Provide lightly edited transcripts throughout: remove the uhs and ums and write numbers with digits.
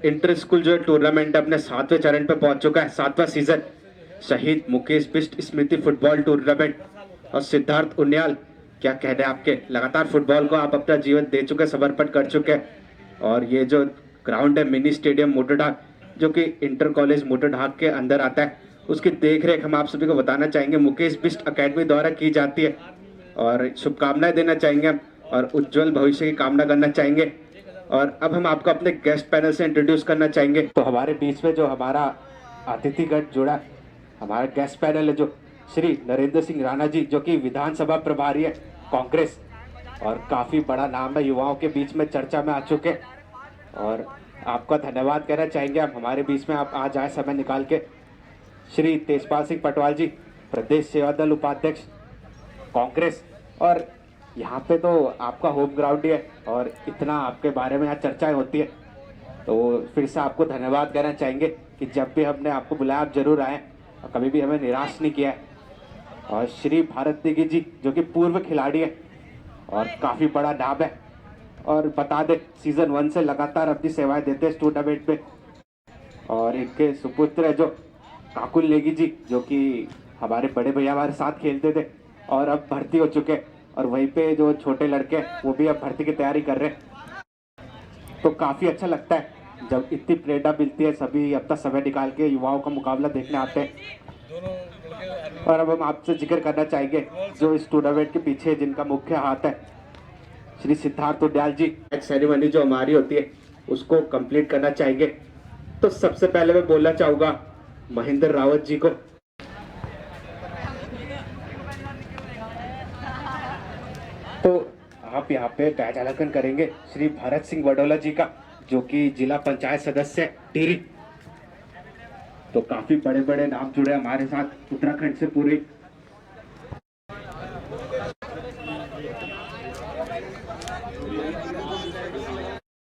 Inter school जो tournament अपने 7वें चरण पे पहुंच चुका है, 7वां सीजन शहीद मुकेश बिष्ट स्मृति फुटबॉल टूर्नामेंट। और सिद्धार्थ उनियाल, क्या कहने आपके, लगातार फुटबॉल को आप अपना जीवन दे चुके, समर्पण कर चुके हैं। और ये जो ग्राउंड है मिनी स्टेडियम मोटरढाक, जो कि इंटर कॉलेज मोटरढाक के अंदर आता है, उसकी देखरेख हम आप सभी को बताना चाहेंगे मुकेश बिष्ट अकेडमी द्वारा की जाती है। और शुभकामनाएं देना चाहेंगे हम और उज्जवल भविष्य की कामना करना चाहेंगे। और अब हम आपको अपने गेस्ट पैनल से इंट्रोड्यूस करना चाहेंगे। तो हमारे बीच में जो हमारा अतिथिगण जुड़ा, हमारा गेस्ट पैनल है जो श्री नरेंद्र सिंह राणा जी, जो कि विधानसभा प्रभारी है कांग्रेस और काफी बड़ा नाम है, युवाओं के बीच में चर्चा में आ चुके। और आपका धन्यवाद कहना चाहेंगे हम, हमारे बीच में आप आज आए समय निकाल के। श्री तेजपाल सिंह पटवाल जी, प्रदेश सेवा दल उपाध्यक्ष कांग्रेस, और यहाँ पे तो आपका होम ग्राउंड ही है और इतना आपके बारे में यहाँ चर्चाएं होती है, तो फिर से आपको धन्यवाद कहना चाहेंगे कि जब भी हमने आपको बुलाया आप जरूर आए और कभी भी हमें निराश नहीं किया है। और श्री भारत नेगी जी, जो कि पूर्व खिलाड़ी है और काफ़ी बड़ा नाम है, और बता दें सीजन 1 से लगातार अपनी सेवाएं देते हैं इस टूर्नामेंट में। और इनके सुपुत्र है जो काकुल नेगी जी, जो कि हमारे बड़े भैया हमारे साथ खेलते थे और अब भर्ती हो चुके हैं। और वहीं पे जो छोटे लड़के वो भी अब भर्ती की तैयारी कर रहे हैं। तो काफ़ी अच्छा लगता है जब इतनी प्रेरणा मिलती है, सभी अपना समय निकाल के युवाओं का मुकाबला देखने आते हैं। और अब हम आपसे जिक्र करना चाहेंगे जो इस टूर्नामेंट के पीछे जिनका मुख्य हाथ है, श्री सिद्धार्थ उनियाल जी। सेरेमनी जो हमारी होती है उसको कंप्लीट करना चाहेंगे। तो सबसे पहले मैं बोलना चाहूँगा महेंद्र रावत जी को। तो आप यहाँ पे बैच आलाकन करेंगे श्री भरत सिंह वडोला जी का, जो कि जिला पंचायत सदस्य है टिहरी। तो काफी बड़े बड़े नाम जुड़े हमारे साथ उत्तराखंड से पूरे।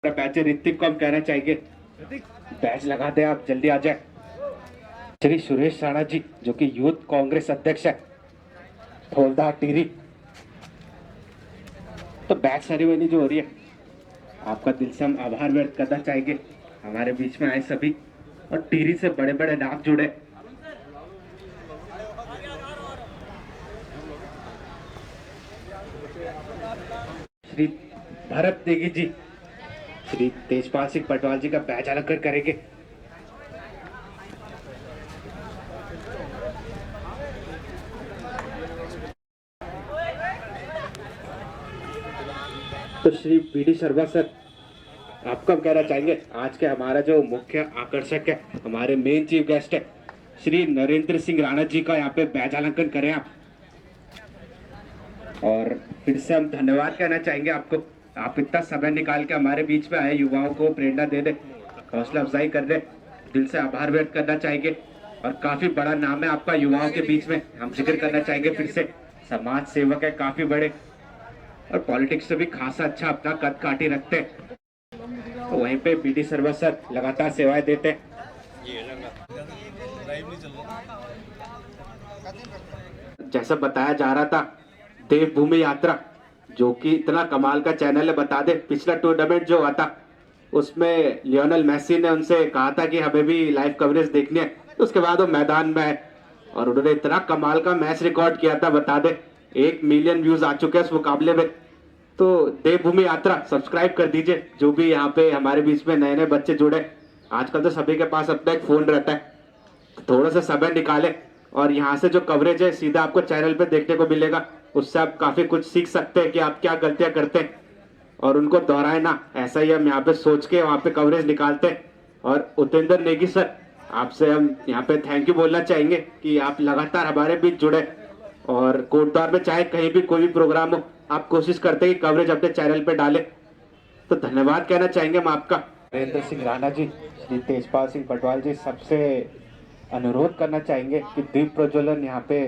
बैच ऋतिक को हम कहना चाहेंगे बैच लगा दे, आप जल्दी आ जाए। श्री सुरेश राणा जी, जो कि यूथ कांग्रेस अध्यक्ष है फौलदार टिहरी। तो बैच सेरेमनी जो हो रही है, आपका दिल से हम आभार व्यक्त करना चाहेंगे, हमारे बीच में आए सभी और टिहरी से बड़े बड़े नाम जुड़े। श्री भरत नेगी जी, श्री तेजपाल सिंह पटवाल जी का बैच अलग करेंगे। तो श्री बीडी शर्मा सर, आपको हम कहना चाहेंगे आज के हमारा जो मुख्य आकर्षक है, हमारे मेन चीफ गेस्ट है श्री नरेंद्र सिंह राणा जी का यहाँ पे बैच अलंकरण करें आप। और फिर से हम धन्यवाद कहना चाहेंगे आपको, आप इतना समय निकाल के हमारे बीच में आए, युवाओं को प्रेरणा दे दे, हौसला अफजाई कर दे, दिल से आभार व्यक्त करना चाहेंगे। और काफी बड़ा नाम है आपका युवाओं के बीच में, हम जिक्र करना चाहेंगे फिर से, समाज सेवक है काफी बड़े और पॉलिटिक्स से भी खासा अच्छा अपना कद काटी रखते हैं। तो वहीं पे बीडी शर्मा सर लगातार सेवाएं देते हैं। जैसा बताया जा रहा था देवभूमि यात्रा, जो कि इतना कमाल का चैनल है, बता दे पिछला टूर्नामेंट जो हुआ था उसमें लियोनेल मेसी ने उनसे कहा था कि हमें भी लाइव कवरेज देखनी है, तो उसके बाद वो मैदान में है और उन्होंने इतना कमाल का मैच रिकॉर्ड किया था, बता दे 1 मिलियन व्यूज आ चुके हैं उस मुकाबले में। तो देवभूमि यात्रा सब्सक्राइब कर दीजिए, जो भी यहाँ पे हमारे बीच में नए नए बच्चे जुड़े, आजकल तो सभी के पास अपना एक फोन रहता है, तो थोड़ा सा समय निकाले और यहाँ से जो कवरेज है सीधा आपको चैनल पे देखने को मिलेगा, उससे आप काफी कुछ सीख सकते हैं कि आप क्या गलतियां करते हैं और उनको दोहराए ना। ऐसा ही हम यहाँ पे सोच के वहाँ पे कवरेज निकालते हैं। और उपेंद्र नेगी सर, आपसे हम यहाँ पे थैंक यू बोलना चाहेंगे कि आप लगातार हमारे बीच जुड़े और कोटद्वार में चाहे कहीं भी कोई भी प्रोग्राम हो, आप कोशिश करते हैं कि कवरेज अपने चैनल पे डाले। तो धन्यवाद कहना चाहेंगे हम आपका। नरेंद्र सिंह राणा जी, श्री तेजपाल सिंह पटवाल जी, सबसे अनुरोध करना चाहेंगे कि दीप प्रज्वलन यहाँ पे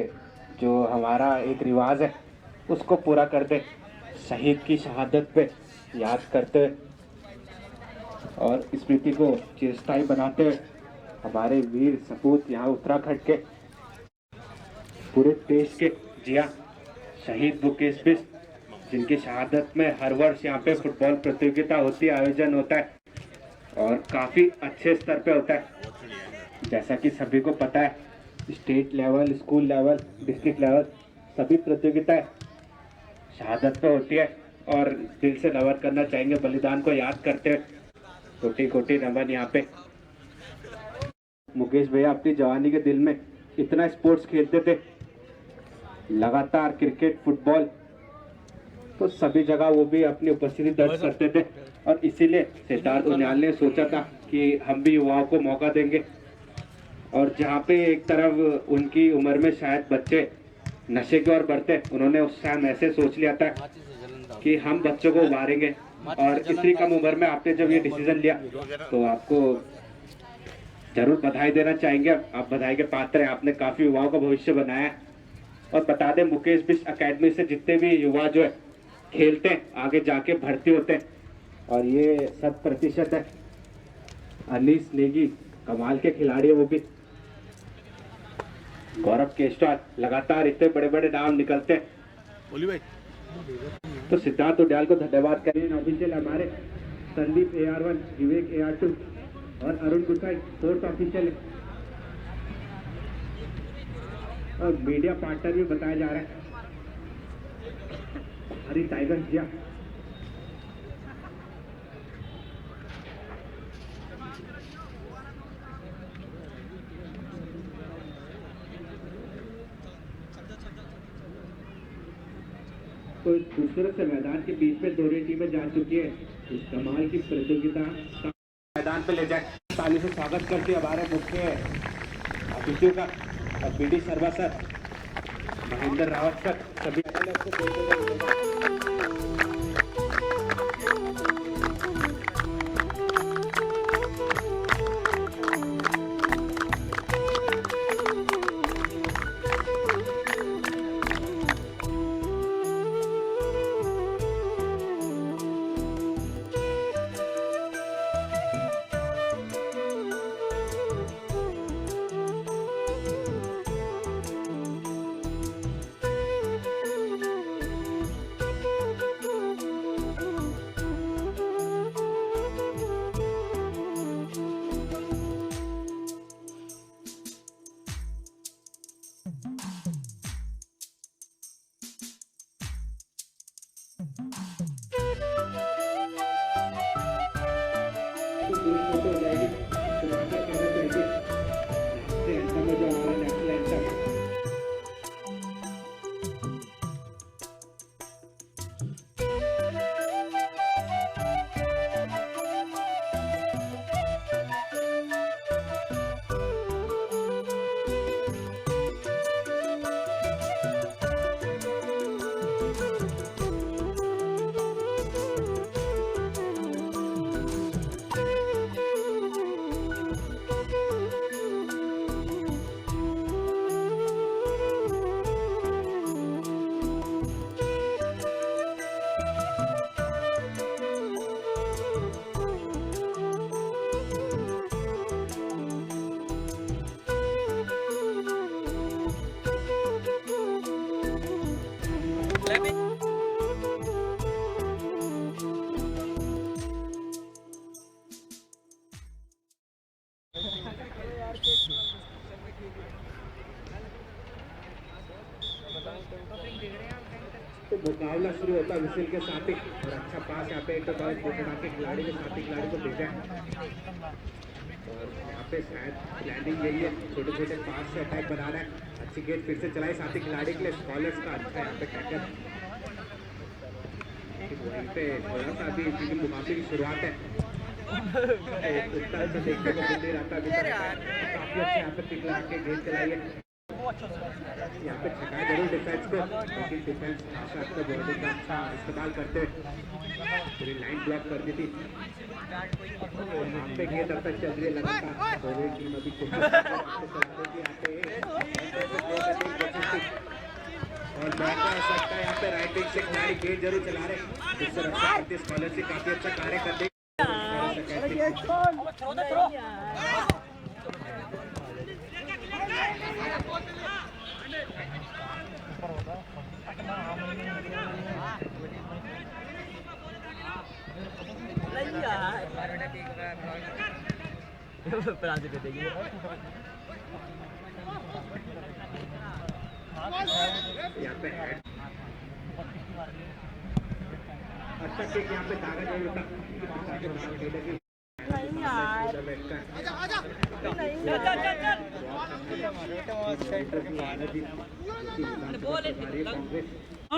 जो हमारा एक रिवाज है उसको पूरा कर दे, शहीद की शहादत पे याद करते हुए और स्मृति को चिरस्थायी बनाते हुए हमारे वीर सपूत यहाँ उत्तराखंड के, पूरे देश के, जिया शहीद मुकेश बिष्ट, जिनकी शहादत में हर वर्ष यहाँ पे फुटबॉल प्रतियोगिता होती है, आयोजन होता है और काफी अच्छे स्तर पे होता है। जैसा कि सभी को पता है, state level, school level, district level सभी प्रतियोगिताएं शहादत पे होती है। और दिल से नमन करना चाहेंगे, बलिदान को याद करते हैं, कोटि कोटि नमन। यहाँ पे मुकेश भैया अपनी जवानी के दिल में इतना स्पोर्ट्स खेलते थे, लगातार क्रिकेट, फुटबॉल, तो सभी जगह वो भी अपनी उपस्थिति दर्ज करते थे। और इसीलिए सिद्धार्थ उनियाल ने सोचा था कि हम भी युवाओं को मौका देंगे। और जहाँ पे एक तरफ उनकी उम्र में शायद बच्चे नशे की ओर बढ़ते, उन्होंने उस टाइम ऐसे सोच लिया था कि हम बच्चों को उभारेंगे। और इतनी कम उम्र में आपने जब ये डिसीजन लिया तो आपको जरूर बधाई देना चाहेंगे। आप बधाई के पात्र हैं, आपने काफी युवाओं का भविष्य बनाया है। और बता दें, मुकेश बिष्ट अकेडमी से जितने भी युवा जो है खेलते हैं, आगे जाके भर्ती होते हैं, और ये 100% है। अनीस नेगी कमाल के खिलाड़ी है वो भी। गौरव केशवाल, लगातार इतने बड़े बड़े नाम निकलते हैं। बोली भाई। तो सिद्धार्थ उनियाल को धन्यवाद करें। ऑफिशियल हमारे संदीप AR1, विवेक AR2 और अरुण गुसाई 4th ऑफिशियल है। और मीडिया पार्टनर भी बताया जा रहा है, हरी टाइगर जिया। तो दूसरे से मैदान के बीच में दोनों टीमें जा चुकी है। इस कमाल की प्रतियोगिता मैदान पे ले जाए, ताली से स्वागत करते हमारे मुख्य अतिथियों का। और BD Sharma sir, Mahendra Rawat sir, सभी फोटो हो जाएगी। जो हमारा नेशनल एंथम है। तो मुकाबला शुरू होता है विसिल के साथ ही। और अच्छा पास यहाँ पे एक के खिलाड़ी के साथ ही खिलाड़ी को भेजा है। और यहाँ पे शायद लैंडिंग यही है, छोटे छोटे पास से अटैक बना रहा है। अच्छी गेंद फिर से चलाई साथी खिलाड़ी के लिए, स्कॉलर्स का अच्छा यहाँ पे टैकल। वहीं पे थोड़ा सा अभी क्योंकि मुकाबले की शुरुआत है तो इस तरह से देखने को मिल नहीं रहा था। काफी अच्छा यहाँ पे पिक लगा के गेंद चलाई है। यहाँ पे छकाया जरूर डिफेंस को, लेकिन डिफेंस आशा अपने बॉलिंग का अच्छा इस्तेमाल करते पूरी लाइन ब्लॉक कर दी थी। यहाँ पे गेंद अब तक चल रही है लगातार, दोनों टीम अभी और मौका आ सकता है यहाँ पे राइट विंग से खिलाड़ी गेंद जरूर चला रहे, जिससे रक्षा करते स्कॉलरशिप काफी अच्छा कार्य कर देगी। पेनाल्टी दे देगी यहाँ पे अच्छा किक यहाँ पे दागा नहीं होता नहीं यार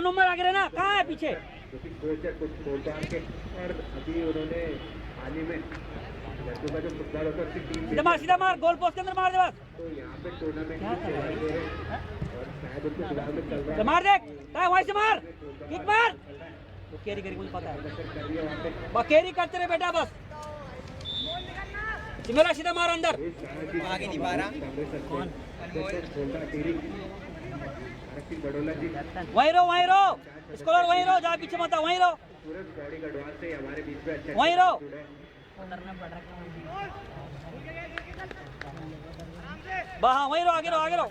नंबर आगे रहना, कहाँ है पीछे? कुछ छोड़ के और अभी उन्होंने हाल ही में लड़कों का जो फुटबॉल होता है उसकी टीम सीधा मार, गोल पोस्ट के अंदर मार दे बस। तो यहाँ पे टूर्नामेंट और शायद उनको फिलहाल में चल रहा मार देख, वहीं से मार, किक मार। वो कैरी करी मुझे पता है, बस कैरी करते रहे बेटा बस। मेरा सीधा मार अंदर, आगे नहीं पा रहा। वहीं रहो, स्कोर वहीं रहो, जहाँ पीछे मत वहीं रहो, वहीं रहो। हाँ वहीं रहो, आगे रहो।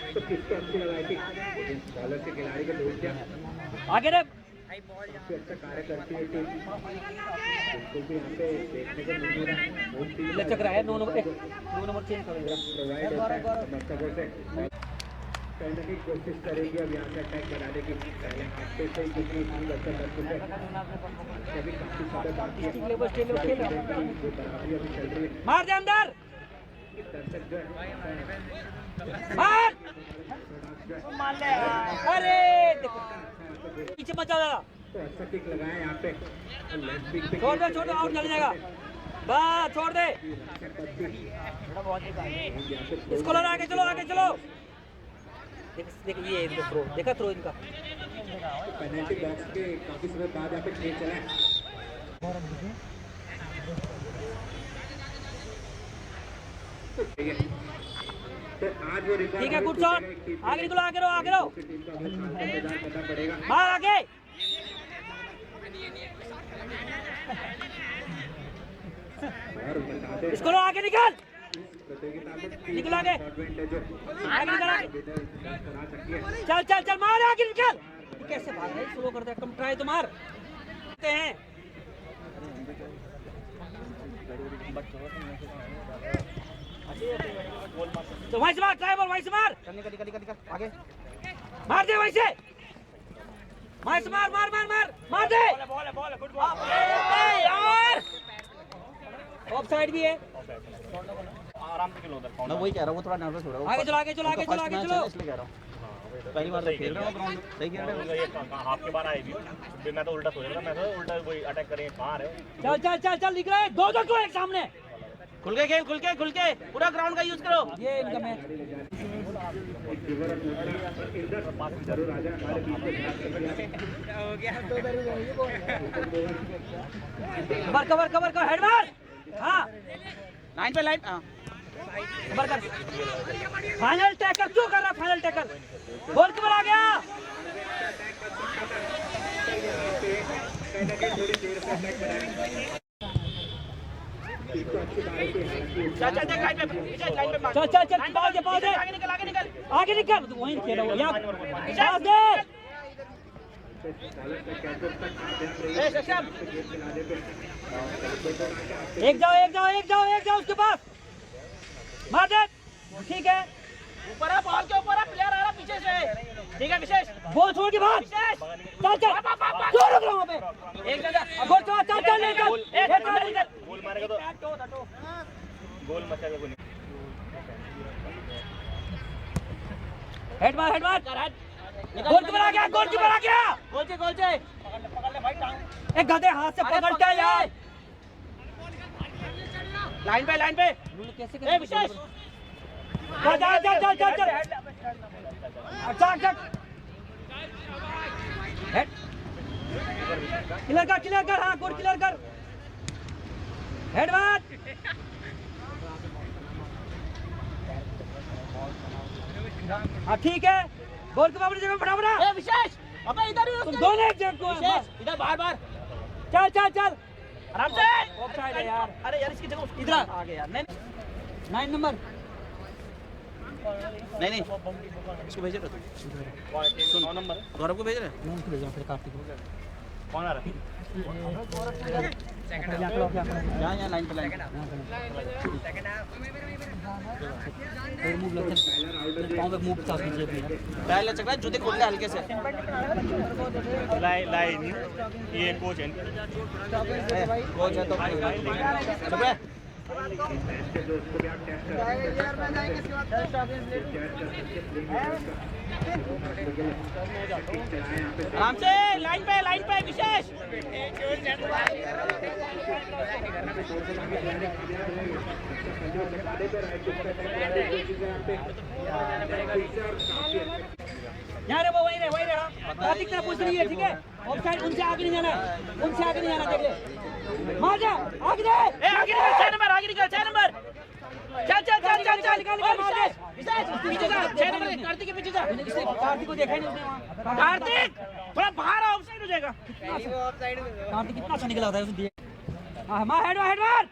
तो किसको अच्छी लगाई थी बॉलर से खिलाड़ी को ढूंढ दिया आगे रे, अच्छा कार्य करती है टीम बिल्कुल भी यहाँ पे देखने को मिल रहा है लचक रहा है। 9 नंबर चेंज करेगा, प्रोवाइड होता है समर्थकों से करने की कोशिश करेगी अब यहाँ से अटैक बनाने की पहले हफ्ते से जितनी इतनी बच्चा कर चुके हैं अभी काफी सारे बाकी अभी चल रही है मार दे अंदर, दर्शक जो है मार ले। अरे देखो पीछे मत जाओ, तो अच्छा किक लगाया यहाँ पे लेफ्ट पिक पे छोड़ दे, आउट चल जाएगा बस, छोड़ दे। इसको लगा, आगे चलो। देख ये इनका थ्रो, देखा थ्रो इनका। पेनल्टी बॉक्स के काफी समय बाद यहाँ पे खेल चला है तो आज वो ठीक है, गुड शॉट, आगे निकलो, आगे रहो। टीम का करना पड़ेगा मार आगे, और बता दें इसको लो, आगे निकल, प्रतियोगिता में निकल आगे, एडवांटेज आगे निकल, करा सकती है चल मार, आगे निकल। कैसे भाग रहा है, स्लो करता है, कम ट्राई तो मार हैं। तो वहीं से मार, ट्राई बॉल वहीं से मार, निकल आगे मार दे वहीं से, वहीं से मार दे। यार ऑफ साइड भी है, आराम से खेलो उधर। मैं वही कह रहा हूँ, वो थोड़ा नर्वस हो रहा है। आगे चलो। इसलिए कह रहा हूँ, पहली बार तो खेल रहा हूँ ग्राउंड, सही खेल रहे हो। आपके बार आए भी मैं तो उल्टा सोच रहा था, मैं तो उल्टा वही अटैक करेंगे कहाँ रहे चल निकल रहे, दो को एक सामने, खुल के पूरा ग्राउंड का यूज करो। ये इनका मैच। जरूर आ जाए हमारे बीच में कवर हेड मार, हाँ लाइन पे लाइन, कवर कर, फाइनल टैकल क्यों कर रहा, फाइनल टैकल, गोल कीपर आ गया। चल पाओ दे, आगे निकल, वहीं खेला हुआ यहाँ पास दे। एक जाओ उसके पास, मार दे, ठीक है। ऊपर है, बॉल के ऊपर है, प्लेयर आ रहा पीछे से, ठीक है विशेष। बॉल छोड़ के भाग, चल क्यों रुक रहा वहाँ पे, एक जगह गोल चल गोल मारेगा तो गोल मचेगा कोई नहीं। हेड मार, गोल कीपर आ गया, गोल से एक गधे हाथ से पकड़ता है यार। लाइन पे कैसे विशेष, चल हेड क्लियर कर, हाँ गोल क्लियर कर, हेड मार। हाँ ठीक है, गोल के बाबू जगह फटाफट। ए विशेष, अबे इधर ही तुम दोनों एक जगह को विशेष, इधर बाहर चल आराम से। ऑफसाइड है यार, अरे यार इसकी जगह इधर आ गया यार। 9 नंबर नहीं नहीं इसको भेज रहे हो 9 नंबर गौरव को भेज रहे मैं उनको भेजा फिर कार्तिक को कौन आ रहा है यहाँ लाइन पे लाइन फिर मूव लगता है पाँव पे मूव था उसमें जेब में पहले चल रहा है जूते खोल ले हल्के से लाइन ये कोच है कोच है तो चुप रह आराम से लाइन पे विशेष यहाँ रे वो वहीं रहे कार्तिक तेरा पोजीशन नहीं है ठीक है ऑफसाइड उनसे आगे नहीं जाना देख ले मार जा आगे दे आगे निकल 6 नंबर चल निकाल मार दे पीछे जा 6 नंबर कार्तिक के पीछे जा कार्तिक को देखा ही नहीं उसने वहाँ कार्तिक थोड़ा बाहर ऑफसाइड हो जाएगा कार्तिक कितना अच्छा निकला था उसने मार हेड मार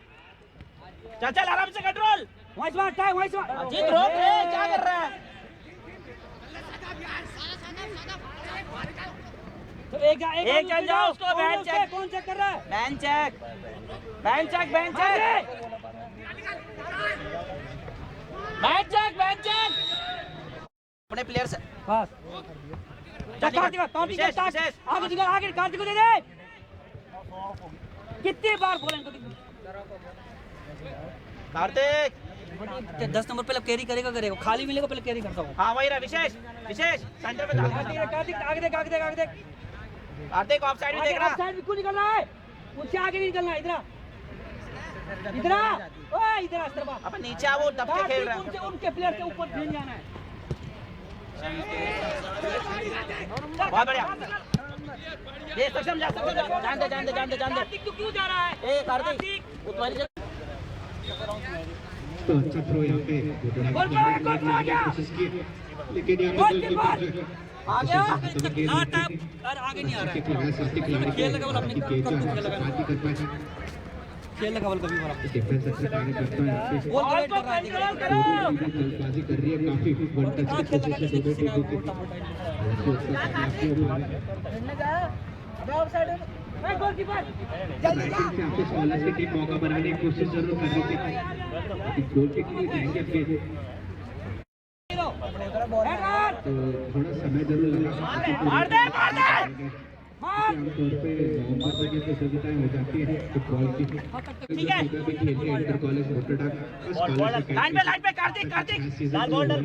चल आराम से कंट्रोल वहीं से मार टाइम वहीं से मार जीत रोक रे क्या कर रहा है तो एक चल जाओ उसको बैन चेक कौन चेक कर रहा है बैन चेक अपने प्लेयर से बस कार्तिक आगे कार्तिक को दे दे कितनी बार बोले इनको कार्तिक 10 नंबर पहले कैरी करेगा खाली मिलेगा पहले कैरी करता हूँ हाँ वही रहा विशेष सेंटर पे कार्तिक आगे देख कार्तिक ऑफ साइड में देख रहा साइड में क्यों निकल रहा है मुझसे आगे नहीं निकलना इधर ओए इधर अब नीचे आ वो दब के खेल रहा है उनके प्लेयर के ऊपर ध्यान जाना है बहुत बढ़िया ये सक्षम जा सकते जान दे कार्तिक तू क्यों जा रहा है ए कार्तिक वो तुम्हारी जगह तो अच्छा थ्रो यहाँ पे कोशिश की लेकिन यहाँ पे आगे नहीं आ रहा है खेल लगा अपने खेल लगा कभी बार डिफेंस अच्छा कार्य करता है यहाँ पे बॉल कर रहा है जल्दबाजी कर रही है काफी वन टच की कोशिश है दोनों टीमों की गोलकीपर बैटिंग से आपको स्मॉलेस्ट की टीम मौका बनाने की कोशिश जरूर कर रही थी लेकिन गोल के लिए जाएंगे अपने तो थोड़ा समय जरूर लगा मार दे आमतौर पे नवंबर तक ये प्रतियोगिताएं हो जाती है फुटबॉल की ठीक है इंटर कॉलेज मोटरडाक लाइन पे कार्तिक लाल बॉर्डर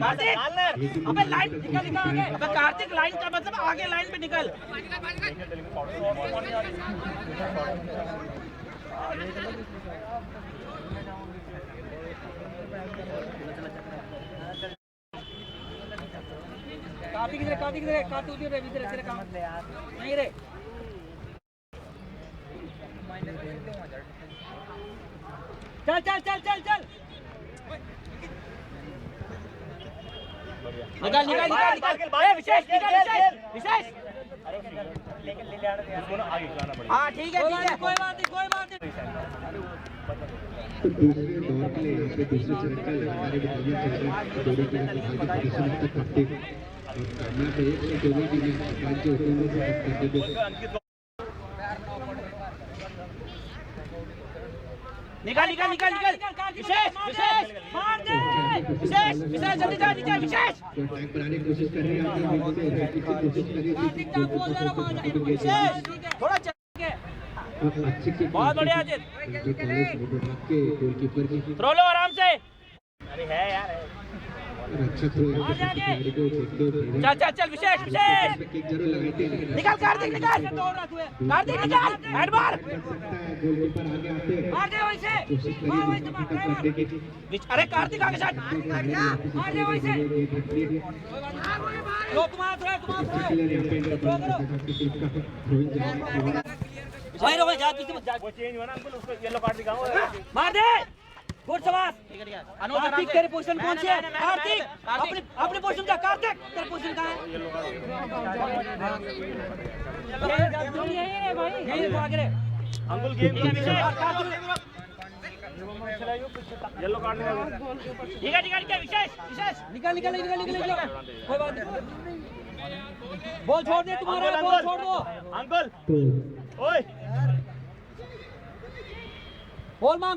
अबे लाइन निकल आगे अबे कार्तिक लाइन का मतलब आगे लाइन पे निकल कार्तिक इधर तेरे काम नहीं रे चल निकाल विशेष हाँ ठीक है कोई बात नहीं तो दूसरे दौर के लिए यहाँ पे दूसरे चरण का लगातार मुकाबला चल रहा है दोनों टीमें फिलहाल की पोजीशन तक करते हैं और कामयाब है कि दोनों टीमें मैच जो होते हैं वो करने में निकाल विशेष मार दे विशेष जल्दी जा नीचे विशेष अटैक बनाने की कोशिश कर रहे हैं आपने की कोशिश कर रही विशेष थोड़ा अच्छी की बहुत बढ़िया अजित कॉलेज मोटरडाक के गोलकीपर की थ्रो लो आराम से अरे है यार अच्छा थ्रो खिलाड़ी को देखते हुए चल विशेष किक जरूर लगाते हैं निकाल कार्तिक निकाल हेड मार गोलकीपर आगे आते हैं मार दे वैसे कोशिश करिए करने की अरे कार्तिक आगे साइड मार दे वैसे लो तुम्हारा भाई रो भाई जा पीछे मत जा वो चेंज हुआ ना अंकल उसको येलो कार्ड दिखाऊं मार दे गुड शाबाश अनुज कार्तिक तेरी पोजीशन कौन सी है कार्तिक अपनी पोजीशन का कार्तिक तेरी पोजीशन कहां है यही भाई आगे रे अंकुल गेम कार्तिक येलो कार्ड नहीं ठीक है विशेष विशेष निकल कोई बात नहीं, बॉल छोड़ दे तुम्हारा, बॉल छोड़ दो, अंकल तो ओए बॉल मांग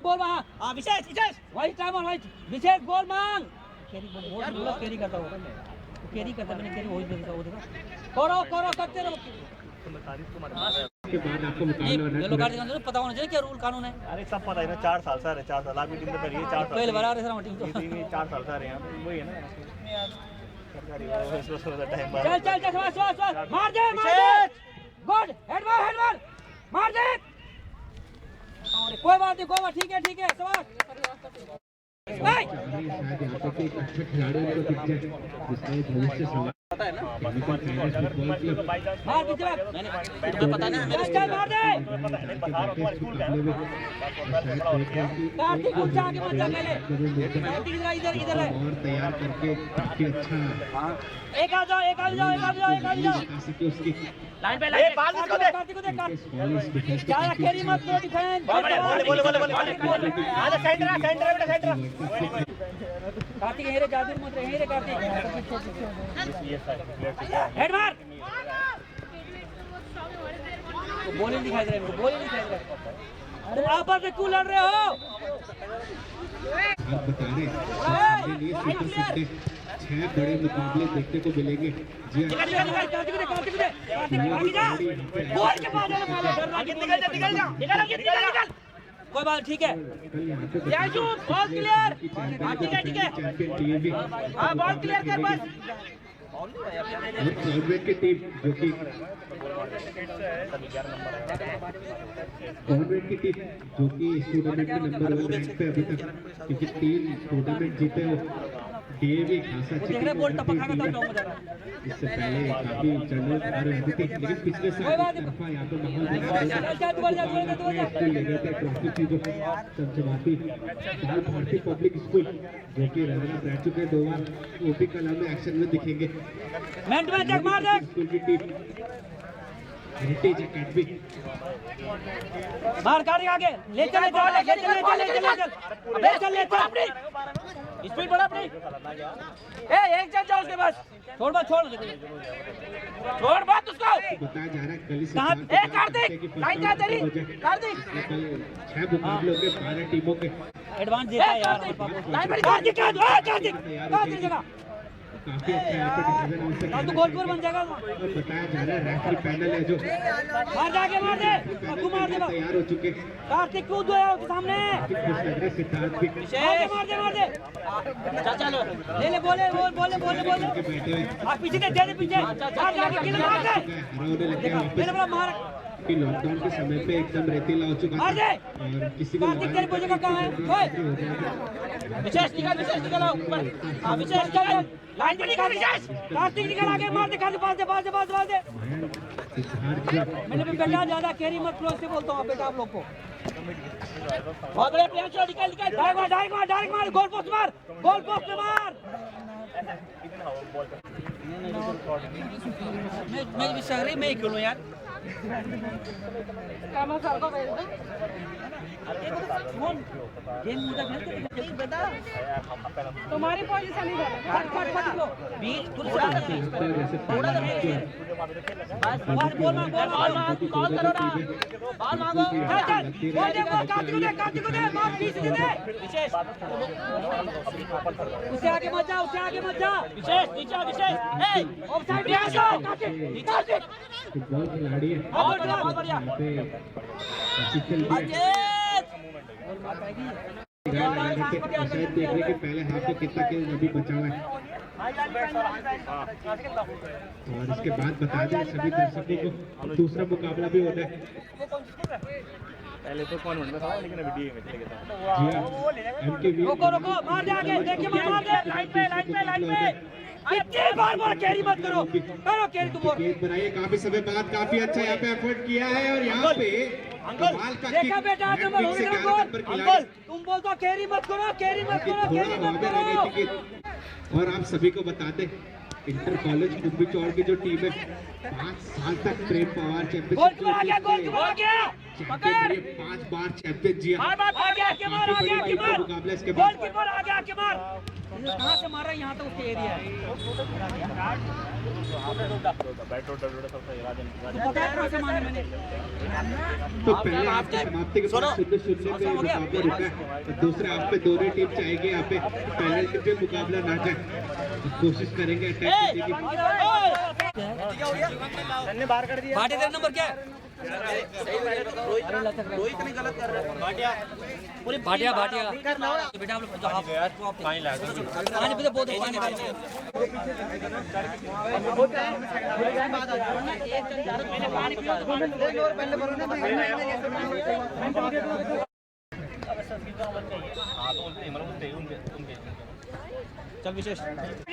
हाँ विशेष विशेष वाइट टाइमर वाइट विशेष बॉल मांग, कैरी करता होगा, कैरी करता, मैंने कैरी वही देखा, वो देखा, करो करते रहो। के बाद आपको नहीं मुकाबला येलो कार्ड दिखाने पता होना चाहिए क्या रूल कानून है। अरे सब पता है ना, 4 साल सर 4 साल आपकी टीम तो करिए 4 साल पहले बरा रहे सर टीम तो 4 साल सर यहाँ वही है ना सरकारी टाइम चल श्वास मार दे गुड हेड मार दे, कोई बात नहीं ठीक है शाबाश। शायद यहाँ पे एक अच्छा खिलाड़ी को दिख जाए जिसका भविष्य संभाल मार दीजिए, मैंने पता नहीं मार दे कार्तिक ऊंचा आगे मत जा, पहले कार्तिक इधर है और तैयार करके काफी अच्छा एक आ जाओ उसकी लाइन पे लाइन पास इसको दे कार्तिक को देख, डिफेंस ज्यादा खेली मत लो, डिफेंस बोले आजा सेंटर बेटा कार्तिक हेरे जादू मत रहे, हेरे कार्तिक हेड मार बोले दिखाई दे रहे, तुम आपस में क्यों लड़ रहे हो? आप बता रहे हैं आपके लिए सुपर सीधे 6 बड़े मुकाबले देखने को मिलेंगे। जी हाँ, कार्तिक बॉल के पास निकल जा, कोई बात ठीक है, कल यहाँ पे बॉल क्लियर, चैंपियन टीम भी हाँ बॉल क्लियर कर बस, और कॉर्बेट की टीम जो कि कॉर्बेट की टीम जो कि इस टूर्नामेंट में नंबर 1 रैंक पे अभी तक, क्योंकि 3 टूर्नामेंट जीते हो, डीएवी खासा देख रहे बॉल टपकाएगा तब जाऊंगा जरा, इससे पहले काफी चलो आ रही थी, लेकिन पिछले साल एक तरफा यहाँ पे माहौल बना ले गए थे ट्रॉफी की जो चमचमाती बाल भारतीय पब्लिक स्कूल जो कि रनर रह चुके 2 बार, वो भी कला में एक्शन में दिखेंगे। मैन टू मैन चेक मार दे, स्कूल की टीम हेरिटेज एकेडमी बाहर काट आगे ले चल स्पीड बढ़ा अपनी, एक चल जाओ उसके पास, छोड़ मत उसको, बताया जा रहा है कल से कार्तिक लाइन क्या तेरी कार्तिक 6 मुकाबलों के 12 टीमों के एडवांस देता है यार, लाइन पर कार्तिक जगह काफी अच्छा यहाँ पे डिसीजन उनसे तू गोलकीपर बन जाएगा, और बताया जा रहा है रेफरी पैनल है जो मार जाके मार दे, तू मार दे तैयार हो चुके, कार्तिक कूद दो यार सामने, काफी खुश लग रहे सिद्धार्थ भी मार दे चलो ले बोले के बैठे हुए आप पीछे दे पीछे मार जाके किल मार दे, हराने लग गए मेरे बड़ा मार कि लॉकडाउन के समय पे एकदम रेतीला हो चुका मार था दे, और किसी को कार्तिक तेरी जगह कहाँ है, ओए विशेष निकल ऊपर, हाँ विशेष निकल लाइन पे निकल विशेष, कार्तिक निकल आगे मार दे, पास दे मैंने भी बेटा ज्यादा कैरी मत करो, इससे बोलता हूँ बेटा आप लोग को, बहुत बड़े प्लेयर चलो निकल डायरेक्ट मार गोल पोस्ट पे मार, मैं भी शहरी में ही खेलूं यार, तुम्हारी पोजीशन ही उससे आगे मत जा, विशेष नीचे विशेष ऑफसाइड में आ जाओ, फुटबॉल खिलाड़ी है बहुत बढ़िया यहाँ पे प्रशिक्षण दिया शायद देख रहे कि पहले हाफ में कितना खेल अभी बचा हुआ है, और इसके बाद बता दें सभी दर्शकों को दूसरा मुकाबला भी होना है। पहले तो कौन बनता था लेकिन अभी डीए में चले गया जी हाँ, MKV रोको मार दे आगे, देखिए मत मार दे, लाइन पे इतनी बार कैरी मत करो कैरी तुम गेंद बनाइए, काफी समय बाद काफी अच्छा यहाँ पे एफर्ट किया है, और यहाँ पे कमाल का देखा किक बेटा लेफ्ट विंग से नंबर गाल पर खिलाड़ी तुम बोलते हो कैरी मत करो थोड़ा हवा में लग गई थी, और आप सभी को बताते इंटर कॉलेज कुंभी चौड़ की जो टीम है 5 साल तक प्रेम पवार गोलकीपर आ गया, गोलकीपर आ गया, पकड़ 5 बार चैंपियन जी बार बार आ गया, आके मार, आ गया, आके मार, मुकाबला इसके बाद गोलकीपर आ गया, आके मार। कहाँ से मार रहा है? यहाँ तो उसके एरिया है। बैट रोड सबसे राजन पता है कहाँ से मारे मैंने? तो पहले आपकी समाप्ति के बाद 0-0 पे मुकाबला रुका है। तो दूसरे आप पे दोनों टीम चाहेगी यहाँ पे पेनल्टी पे मुकाबला ना जाए, तो कोशिश करेंगे अटैक करने की। बाहर कर दिया। भाटिया तेरा नंबर क्या है? रोहित ने गलत कर रहा है। भाटिया भाटिया बेटा आप लोग हाफ पानी ला दो। पानी पे तो बहुत पानी डालते हाँ तो उनके चल विशेष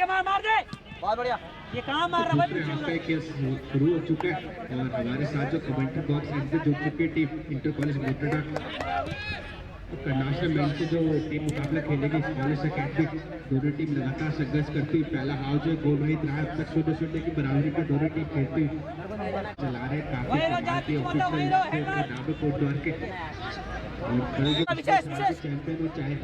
मार मार दे, बहुत बढ़िया। ये कहाँ मार रहा है? दूसरे हाफ का खेल शुरू हो चुका है और हमारे साथ जो कमेंट्री बॉक्स एंड से जुड़ चुकी टीम इंटर कॉलेज मोटेडा कर्नाटक में से जो टीम मुकाबला खेलेगी कॉलेज अकेडमी, दोनों टीम लगातार संघर्ष करती हुई पहला हाफ जो गोल रहित रहा है। अब तक 0-0 की बराबरी पे दोनों टीम खेलती हुई चला रहे काफी नाम कोटद्वार के और चैंपियन हो चाहे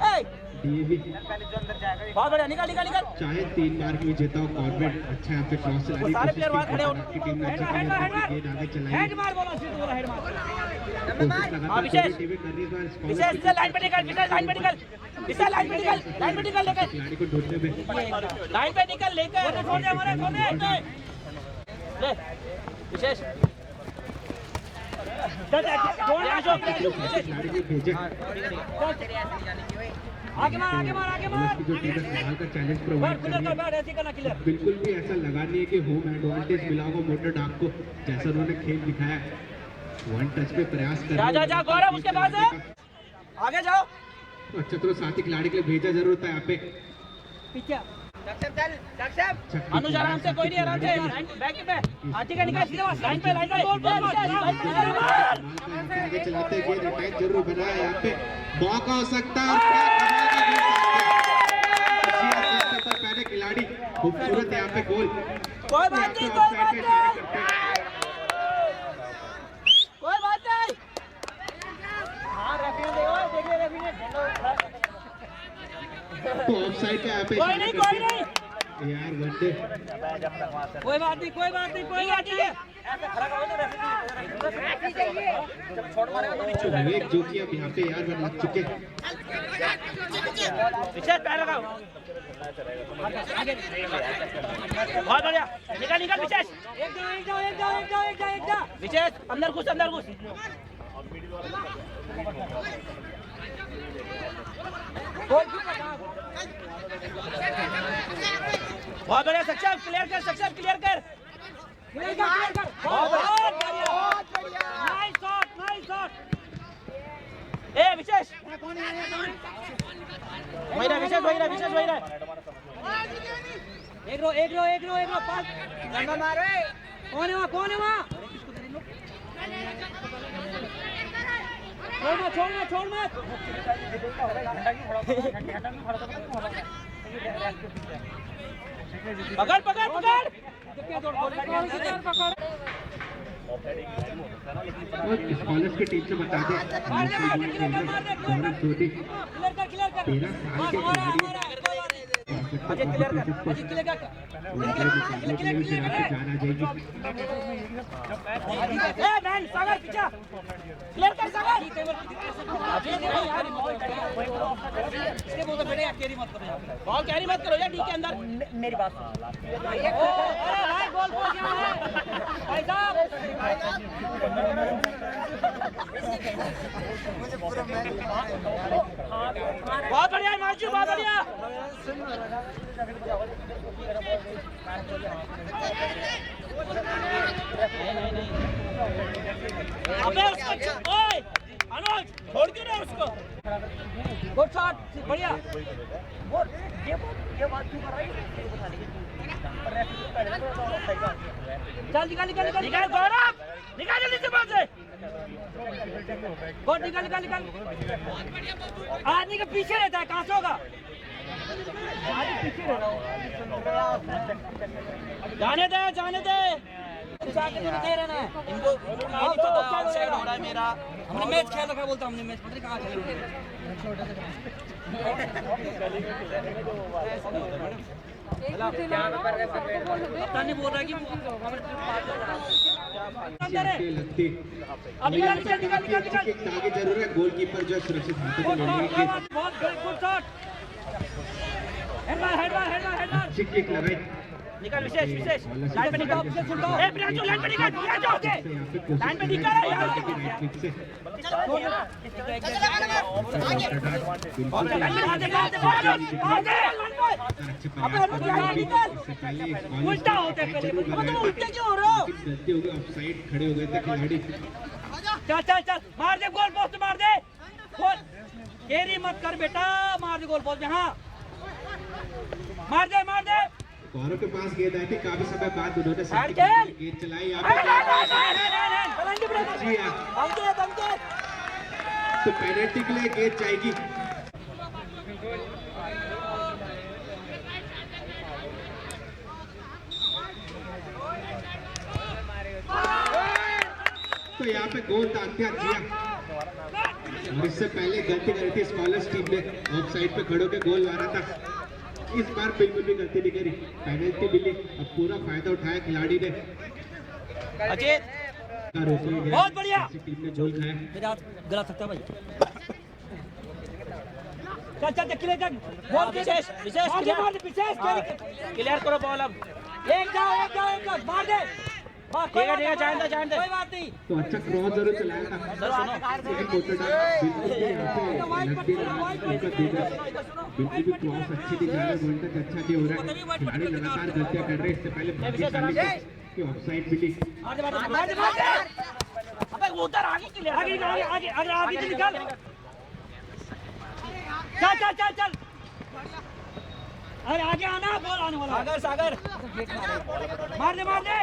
डीएवी, बहुत बढ़िया, निकाल निकाल निकाल। चाहे 3 बार की विजेता हो कॉर्बेट, अच्छा यहाँ पे क्रॉस चलाने सारे प्लेयर वहाँ खड़े हो। की टीम ने अच्छा खेला, गेंद आगे चलाई, हेड मार बोला, सीधे बोला हेड मार। कोशिश लगातार विशेष टीमें कर रही है इस बार विशेष से लाइन पे निकल, विशेष लाइन पे निकल, विशेष लाइन पे निकल, लाइन पे निकल लेकर, खिलाड़ी को ढूंढने में लाइन पे निकल लेकर, छोड़ दे हमारे, छोड़ दे ले विशेष खिलाड़ी ने भेजा आगे मार, आगे मार, आगे मार। की जो टीम है फिलहाल का चैलेंज प्रोवाइड कर रही है। बैठ ऐसे करना क्लियर। बिल्कुल भी ऐसा लगा नहीं है कि होम एडवांटेज मिला होगा मोटर डाक को, जैसा उन्होंने खेल दिखाया। वन टच पे प्रयास कर जा जा गौरव, उसके बाद आगे जाओ। अच्छा तो साथ ही खिलाड़ी के लिए भेजा जरूरत है यहाँ पे। पीछे अनुज आराम से, कोई नहीं, आराम से बैक पे आती का निकाल, सीधा लाइन पे, लाइन पे, आगे चलाते गेंद अटैक जरूर बनाया यहाँ पे, मौका हो सकता है पहले खिलाड़ी खूबसूरत यहाँ पे गोल। कोई बात नहीं, कोई बात नहीं, कोई बात नहीं। हाँ रखने दो, देखिए रखने तो ऑफसाइड पे यहाँ पे कोई नहीं, कोई नहीं, यार वनडे कोई बात नहीं, कोई बात नहीं, कोई बात नहीं। विवेक जो कि अब यहाँ पे यार बन लग चुके विशेष पैर लगाओ, बहुत बढ़िया, निकाल निकाल विशेष, एक जाओ, एक जाओ, एक जाओ, एक जाओ, एक जाओ, एक जाओ विशेष, अंदर घुस, अंदर घुस। बहुत बढ़िया, सक्षम क्लियर कर, सक्षम क्लियर कर, क्लियर कर, क्लियर कर, बहुत बढ़िया, नाइस शॉट, नाइस शॉट। ए विशेष वही रहा, विशेष वही रहा, विशेष वही रहा। एक रो, एक रो, एक रो, एक रो, पास गंदा मारो। कौन है वहाँ, कौन है वहाँ? छोड़ मत, छोड़ मत, छोड़ मत। पकड़ पकड़ पकड़, इस कॉलेज की टीम से बता दें गौरव ज्योति 13 साल के खिलाड़ी जाना जाएगी। सागर पीछा क्लियर कर, सागर कैरी मत करो, बॉल कैरी मत करो यार, डी के अंदर मेरी बात। गोल भाई साहब, बहुत बढ़िया मार्चू, बहुत बढ़िया। अबे उसको ओए अनुज छोड़ क्यों रहा उसको? गुड शॉट, बढ़िया। ये बात क्यों कर रही है? चल निकाल निकाल निकाल निकाल गौरव, निकाल जल्दी से बॉल से। गुड, निकाल निकाल निकाल। आदमी के पीछे रहता है, कहाँ से होगा? जाने दे दे रहना है इनको, ये नहीं पता ऑफसाइड हो रहा है मेरा। हमने मैच खेल रखा, बोलता हमने मैच पता नहीं कहाँ खेल नहीं बोल रहा कि लगती अब निकाल आगे जरूर है, गोलकीपर जो सुरक्षित हाथों में लेने की बहुत गुड शॉट, हेडर अच्छी किक लगाई। निकाल विशेष लाइन पे निकाल, ए प्रियांशु लाइन पे निकाल, प्रियांशु आगे लाइन पे निकाल यार, उल्टा होते पहले, मतलब उल्टे क्यों हो रहे हो? गलती हो गई, ऑफसाइड खड़े हो गए थे खिलाड़ी। चल मार दे, गोल पोस्ट मार दे, गोल केरी मत कर बेटा, मार दे गोल पोस्ट में। हाँ मार दे गौरव के पास गेंद आई थी, काफी समय बाद उन्होंने गेंद चलाई यहाँ पे, तो पेनल्टी के लिए गेंद जाएगी। तो यहाँ पे गोल दाग दिया जिया, और इससे पहले गलती करी थी स्कॉलर्स टीम ने, ऑफ साइड पे खड़े होकर गोल मारा था। इस बार बिल्कुल भी गलती नहीं करी, पेनल्टी मिली, अब पूरा फायदा उठाया खिलाड़ी ने। अजीत बहुत बढ़िया, टीम ने गोल खाया। मेरे हाथ गला सकता भाई। चल बहुत विशेष क्लियर करो बॉल, अब एक जाओ मार दे, ठीक है जान दे कोई बात नहीं। तो अच्छा क्रॉस जरूर चलाया था, बिल्कुल भी क्रॉस अच्छी दिखा रहा है, गोल तक अच्छा नहीं हो रहा है, खिलाड़ी लगातार गलतियां कर रहे हैं। इससे पहले भाग्यशाली कि ऑफसाइड मिली। अबे उधर आगे तो निकाल, चल अरे आगे आना, बॉल आने वाला सागर मार दे बाहर मार दे,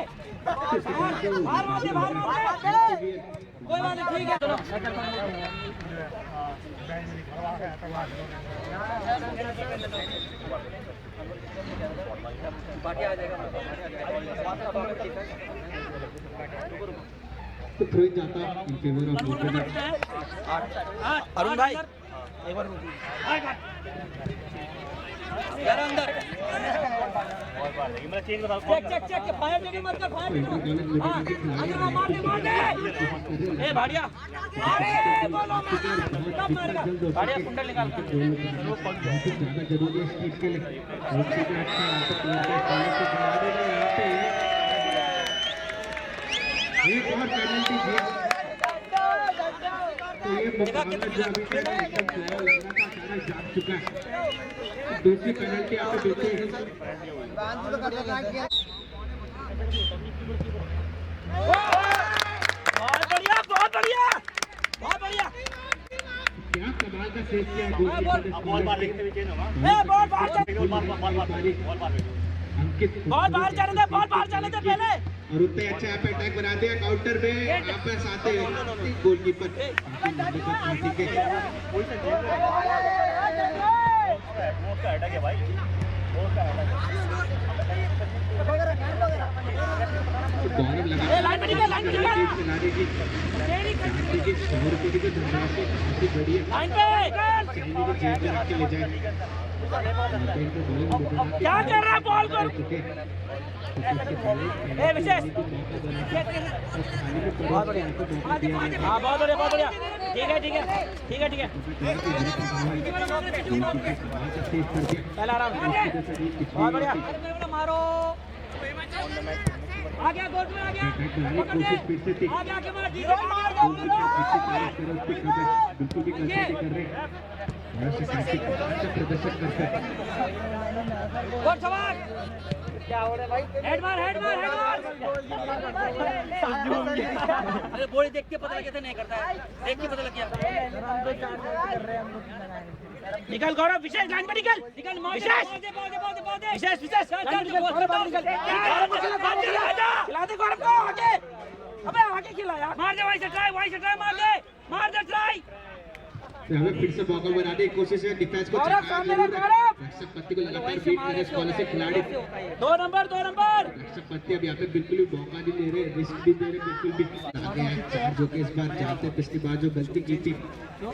कोई बात नहीं, ठीक है चलो। तो थ्रो जाता इन फेवर ऑफ अरुण भाई एक बार यार अंदर मैं चेंज बता, चेक फायर देने मत कर, फायर देने हां मार दे ए भाड़िया, अरे बोलो कब मारेगा भाड़िया, कुंडल निकाल ज्यादा जरूरी है इस टीम के लिए। एक और पेनल्टी दिया, तो ये मुकाबला जो अभी तक लगा था सारा जाग चुका है। दूसरी पेनल्टी आपको बिल्कुल बहुत बढ़िया क्या कमाल का सेव किया बॉल बाहर लेके भी चेंज होगा, बॉल बाहर जाने दे पहले, और उतने अच्छा यहाँ पे अटैक बना दिया, काउंटर में वापस आते गोलकीपर पार्टी के अटैक है भाई, गौरव लगा खिलाड़ी की 100 रुपए की जो धनराशि काफी बड़ी है, चाहिए कि जेब में रख के ले जाए। क्या कर रहा है बॉल को, ए विशेष बहुत बढ़िया, ठीक है पहला आराम, बहुत बढ़िया मारो, आ गया गोल में, आ गया आगे मार, बिल्कुल भी गलती नहीं कर रहे, प्रदर्शन करते हैं। क्या हो रहा है भाई, हेड मार अरे बॉडी देख के पता लग कैसे नहीं करता है, देख के पता लग गया। निकल गौरव, विशेष लाइन पे निकल विशेष खिला दे गौरव को आगे, अबे आगे खिलाया, मार दे वहीं से ट्राई मार दे ट्राई, तो हमें फिर से मौका बनाने की कोशिश है, डिफेंस को गौरव, सामने रख, गौरव। रक्षक पत्ती को लगातार बीट कर रहे स्कॉलर से खिलाड़ी। 2 नंबर 2 नंबर। रक्षक पत्ती अब यहाँ पे बिल्कुल भी मौका नहीं ले रहे, रिस्क नहीं दे रहे, बिल्कुल भी आगे हैं चार, जो कि इस बार जानते हैं पिछली बार जो गलती की थी तो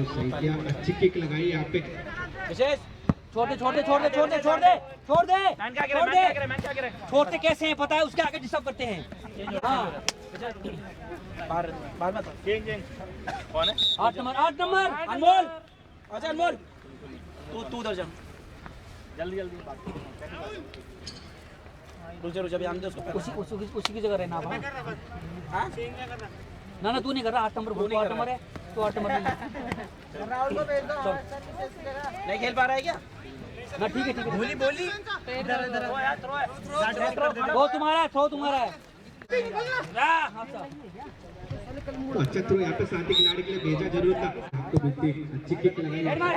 सही किया, अच्छी किक लगाई यहाँ पे। विशेष छोड़ दे छोड़ दे छोड़ दे छोड़ दे छोड़ दे छोड़ दे मैन क्या छोड़ गिरे, दे। मैन क्या गिरे। छोड़ते कैसे हैं पता है, उसके आगे डिस्टर्ब करते हैं। हाँ बाहर बाहर मत चेंज चेंज। कौन है? 8 नंबर अनमोल। अच्छा अनमोल तू उधर जा। जल्दी जल्दी बात। रुक जा भी आने दे उसको। उसी की जगह रहना आप। हाँ ना तू नहीं कर रहा। 8 नंबर बोल, 8 नंबर है तो 8 नंबर राहुल को भेज दो। नहीं खेल पा रहा है क्या ना? ठीक है बोली वो तुम्हारा है। तो अच्छा थ्रो यहाँ पे साथी खिलाड़ी के लिए भेजा जरूर था, आपको मिलती अच्छी किक लगाई। हेड मार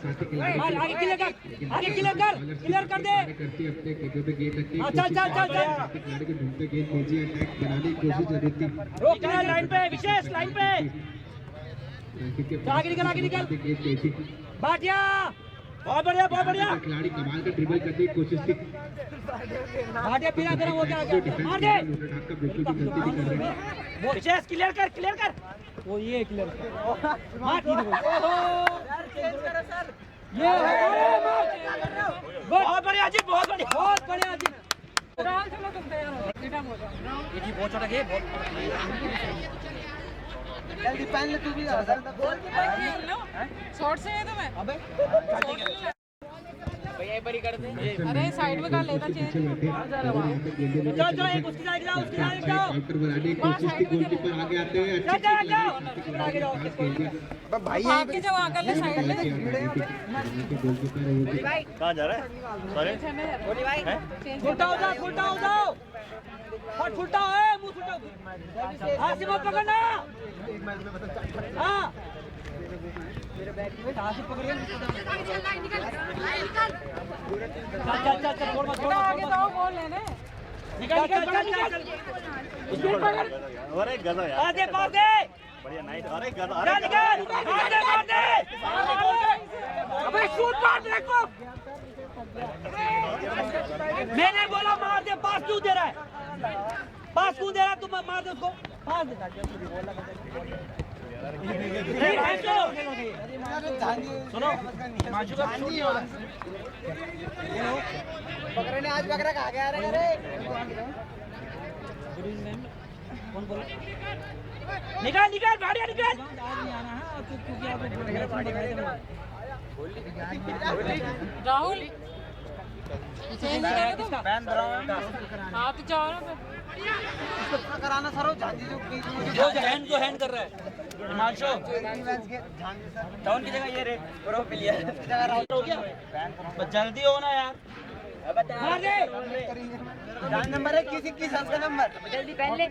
साथी खिलाड़ी मार आगे क्लियर कर दे। करती है अपने गेंदों पे गेंद रखती है, चल साथी खिलाड़ी को ढूंढते गेंद भेजी, अटैक बनाने की कोशिश जरूर थी। रोक लाइन पे विशेष लाइन पे आगे निकल गेंद भेजी, भाटिया बहुत बढ़िया खिलाड़ी कमाल का ड्रिबल करने की कोशिश थी। भाटिया बिना गरम हो गया मार दे। आपका बिल्कुल भी गलती नहीं कर रहे। विशेष क्लियर कर वो ये क्लियर कर मार ये बहुत बढ़िया जी बहुत बढ़िया जी। चलो तुम तैयार हो ये जी बहुत छोटा गेम बहुत जल्दी पहन ले तू भी शॉर्ट से है तुम्हें। अबे भैया एक बारी कर दे। अरे साइड में कर लेता चेंज। चल एक उसकी साइड जाओ काउंटर बनाने की कोशिश थी, गोलकीपर आगे आते हुए अच्छी आगे जाओ भाई आगे जाओ आगे ले साइड में। गोलकीपर कहाँ जा रहा है? सॉरी बोली भाई फुलटा हो जाओ फुलटा है मुंह फुलटा हाथ से मत पकड़ना। हाँ हाथ से पकड़ चल छोड़ मत आगे जाओ बॉल लेने। निकल अरे गजब यार। आगे पार दे बढ़िया नाइस। अरे गजब। निकल मार दे अबे शूट मार दे को। मैंने बोला मार दे, पास क्यों दे रहा है? तुम मार दे उसको, पास दे। सुनो बकरे ने आज बकरा खा गया। अरे कौन बोला? निकल भाड़िया निकल। राहुल चेंज करे तुम। हाँ तो जाओ ना फिर कराना सर झांझी जो हैंड कर रहा है हिमांशु डाउन की जगह ये रे प्रो प्लेयर हो गया। बस जल्दी हो ना यार। मार दे नंबर है किसी का नंबर जल्दी पहन ले।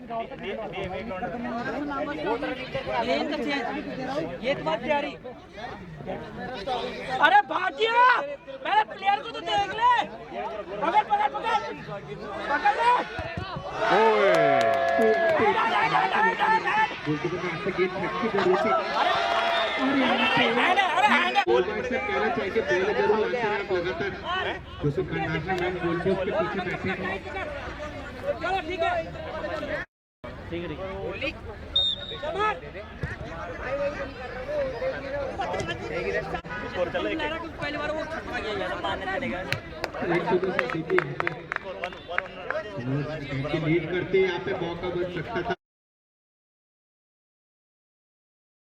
ये तुम्हारी तैयारी। अरे भाटिया पहले प्लेयर को तो देख ले। पकड़ ले। गोलकीपर ने आपसे गेंद रखी जरूर थी। गोलकीपर से कहना चाहिए कि पहले जरूर लाते हैं आप लगातार। यूसुफ खंडासरा मैम गोलकीपर के पीछे बैठे हैं। चलो ठीक है स्कोर चल रहा है। पहली बार वो मारने चलेगा। एक सुबह से सीधी लीड करते यहाँ पे मौका बन सकता था।